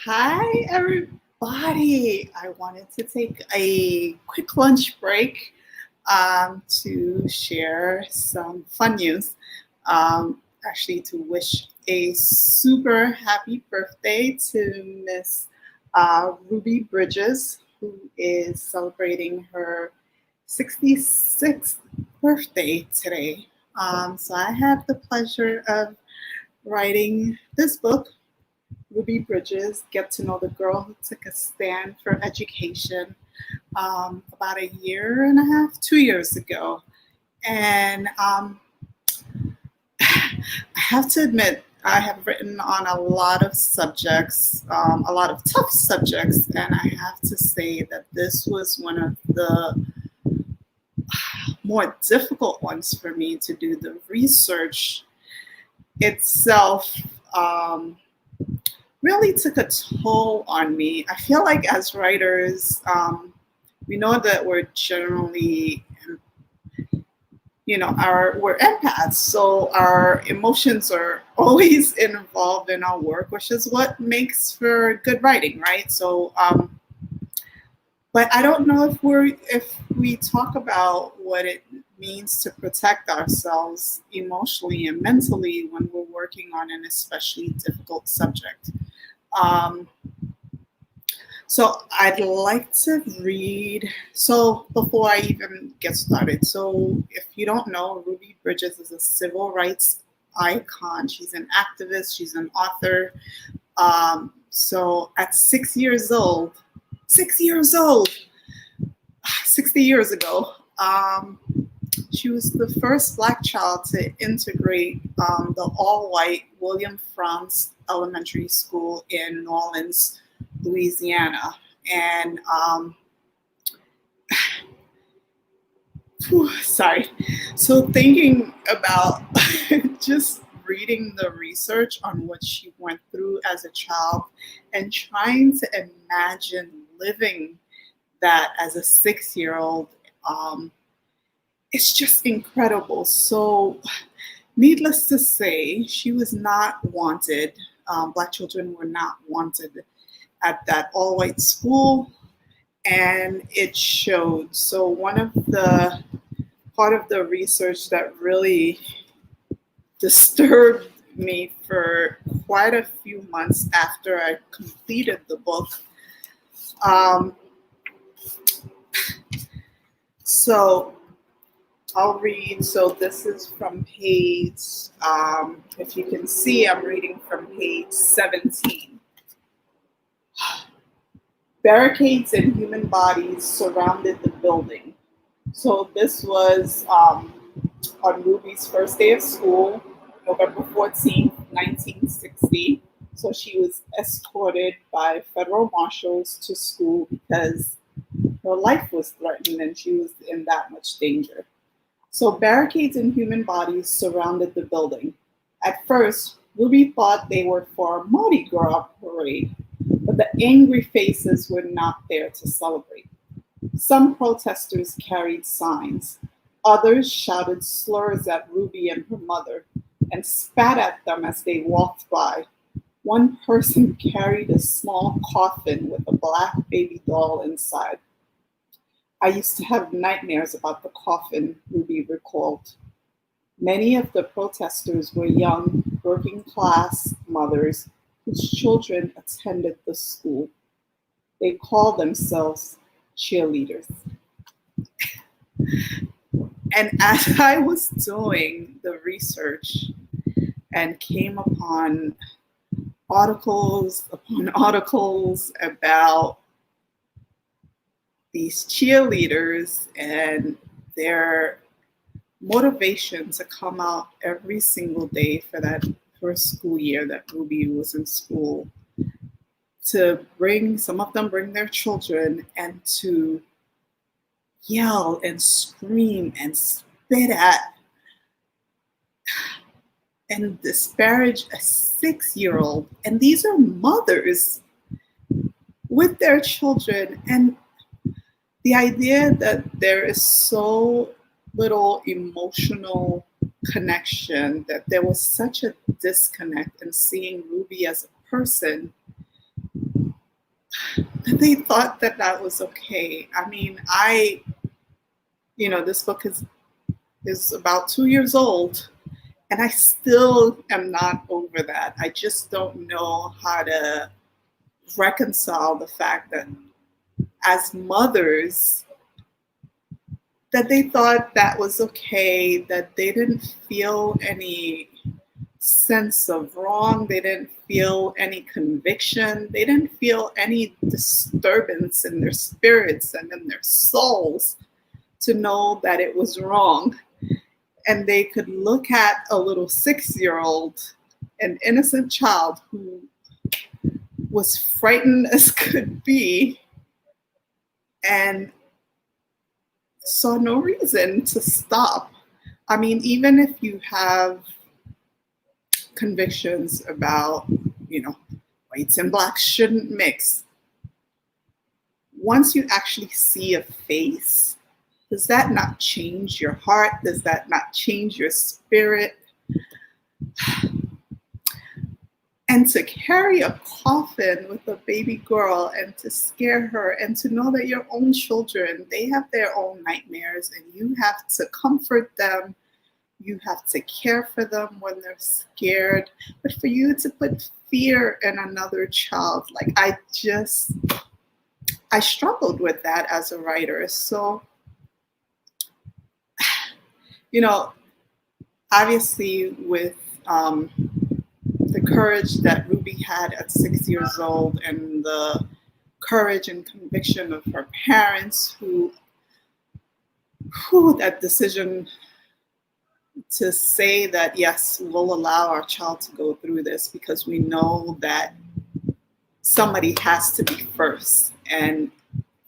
Hi, everybody. I wanted to take a quick lunch break to share some fun news. Actually, to wish a super happy birthday to Miss Ruby Bridges, who is celebrating her 66th birthday today. So I had the pleasure of writing this book, Ruby Bridges, Get to Know the Girl Who Took a Stand for Education, about a year and a half, 2 years ago. And I have to admit, I have written on a lot of subjects, a lot of tough subjects, and I have to say that this was one of the more difficult ones for me to do. The research itself really took a toll on me. I feel like as writers, we know that we're generally, we're empaths, so our emotions are always involved in our work, which is what makes for good writing, right? So, but I don't know if we talk about what it means to protect ourselves emotionally and mentally when we're working on an especially difficult subject. Um, so I'd like to read. So before I even get started, so if you don't know, Ruby Bridges is a civil rights icon. She's an activist. She's an author. So at 6 years old, 60 years ago, she was the first Black child to integrate the all-white William Frantz Elementary School in New Orleans, Louisiana. And sorry. So thinking about just reading the research on what she went through as a child and trying to imagine living that as a 6-year-old, it's just incredible. So, needless to say, she was not wanted. Black children were not wanted at that all white school, and it showed. So, one of the part of the research that really disturbed me for quite a few months after I completed the book. Um, so, I'll read. So this is from page, if you can see, I'm reading from page 17. Barricades and human bodies surrounded the building. So this was on Ruby's first day of school, November 14th, 1960. So she was escorted by federal marshals to school because her life was threatened and she was in that much danger. So barricades and human bodies surrounded the building. At first, Ruby thought they were for a Mardi Gras parade, but the angry faces were not there to celebrate. Some protesters carried signs. Others shouted slurs at Ruby and her mother and spat at them as they walked by. One person carried a small coffin with a black baby doll inside. I used to have nightmares about the coffin, Ruby recalled. Many of the protesters were young, working class mothers whose children attended the school. They called themselves cheerleaders. And as I was doing the research and came upon articles upon articles about these cheerleaders and their motivation to come out every single day for that first school year that Ruby was in school, to bring, some of them bring their children and to yell and scream and spit at and disparage a 6-year-old. And these are mothers with their children. And the idea that there is so little emotional connection, that there was such a disconnect in seeing Ruby as a person, They thought that that was okay. I mean, this book is about 2 years old, and I still am not over that. I just don't know how to reconcile the fact that as mothers, that they thought that was okay, that they didn't feel any sense of wrong, they didn't feel any conviction, they didn't feel any disturbance in their spirits and in their souls to know that it was wrong. And they could look at a little 6-year-old, an innocent child who was frightened as could be and saw no reason to stop. I mean, even if you have convictions about, whites and blacks shouldn't mix, once you actually see a face, does that not change your heart? Does that not change your spirit? And to carry a coffin with a baby girl and to scare her and to know that your own children, they have their own nightmares and you have to comfort them. You have to care for them when they're scared. But for you to put fear in another child, like I struggled with that as a writer. So, obviously with the courage that Ruby had at 6 years old and the courage and conviction of her parents who that decision to say that, yes, we'll allow our child to go through this because we know that somebody has to be first. And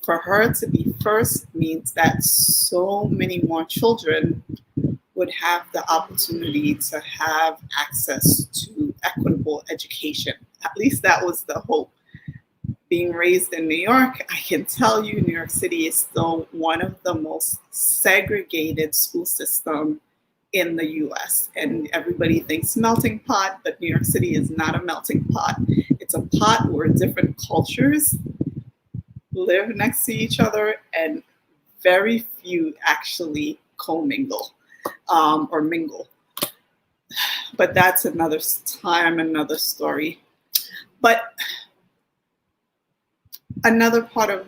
for her to be first means that so many more children would have the opportunity to have access to equitable education. At least that was the hope. Being raised in New York, I can tell you New York City is still one of the most segregated school systems in the US. And everybody thinks melting pot, but New York City is not a melting pot. It's a pot where different cultures live next to each other and very few actually commingle or mingle. But that's another time, another story. But another part of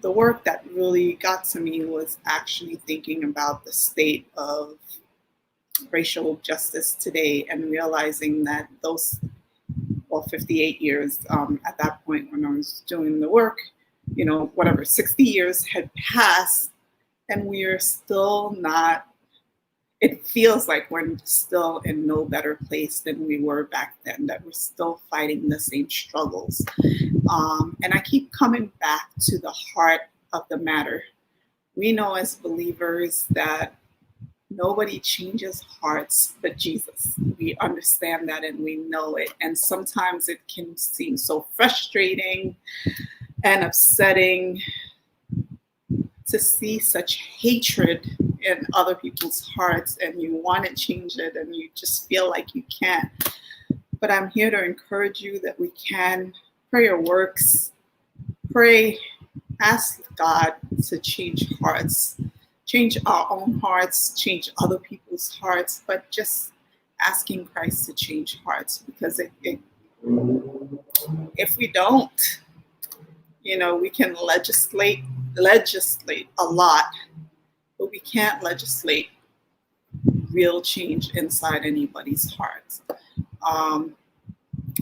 the work that really got to me was actually thinking about the state of racial justice today and realizing that 58 years at that point when I was doing the work, 60 years had passed and we are still not, it feels like we're still in no better place than we were back then, that we're still fighting the same struggles. And I keep coming back to the heart of the matter. We know as believers that nobody changes hearts but Jesus. We understand that and we know it. And sometimes it can seem so frustrating and upsetting to see such hatred in other people's hearts and you want to change it and you just feel like you can't. But I'm here to encourage you that we can. Prayer works. Pray, ask God to change hearts, change our own hearts, change other people's hearts, but just asking Christ to change hearts, because if we don't, we can legislate a lot, but we can't legislate real change inside anybody's hearts.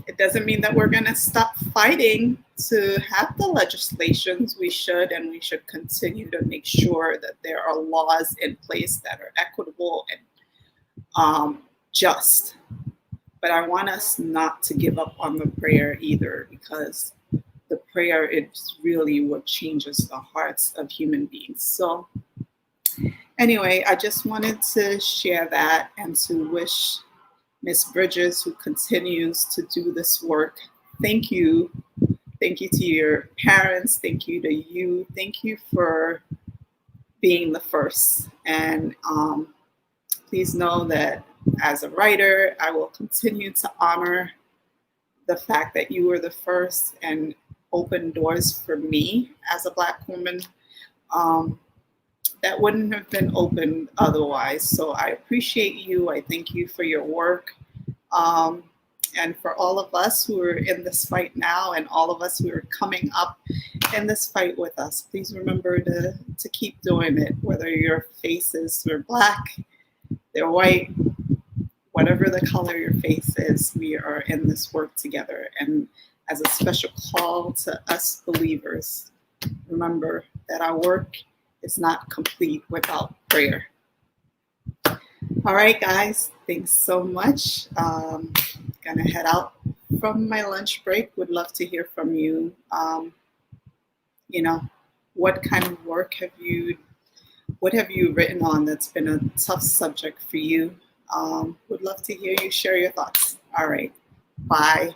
It doesn't mean that we're going to stop fighting to have the legislations. We should, and we should continue to make sure that there are laws in place that are equitable and just. But I want us not to give up on the prayer either, because the prayer is really what changes the hearts of human beings. So anyway, I just wanted to share that and to wish Miss Bridges, who continues to do this work, thank you. Thank you to your parents. Thank you to you. Thank you for being the first. And please know that as a writer, I will continue to honor the fact that you were the first. And opened doors for me as a Black woman um, that wouldn't have been open otherwise. So I appreciate you. I thank you for your work. Um, and for all of us who are in this fight now and all of us who are coming up in this fight with us, please remember to keep doing it, whether your faces are black, they're white, whatever the color your face is, we are in this work together. And as a special call to us believers, remember that our work is not complete without prayer. All right, guys, thanks so much. Gonna head out from my lunch break. Would love to hear from you. You know, what kind of work what have you written on that's been a tough subject for you? Would love to hear you share your thoughts. All right, bye.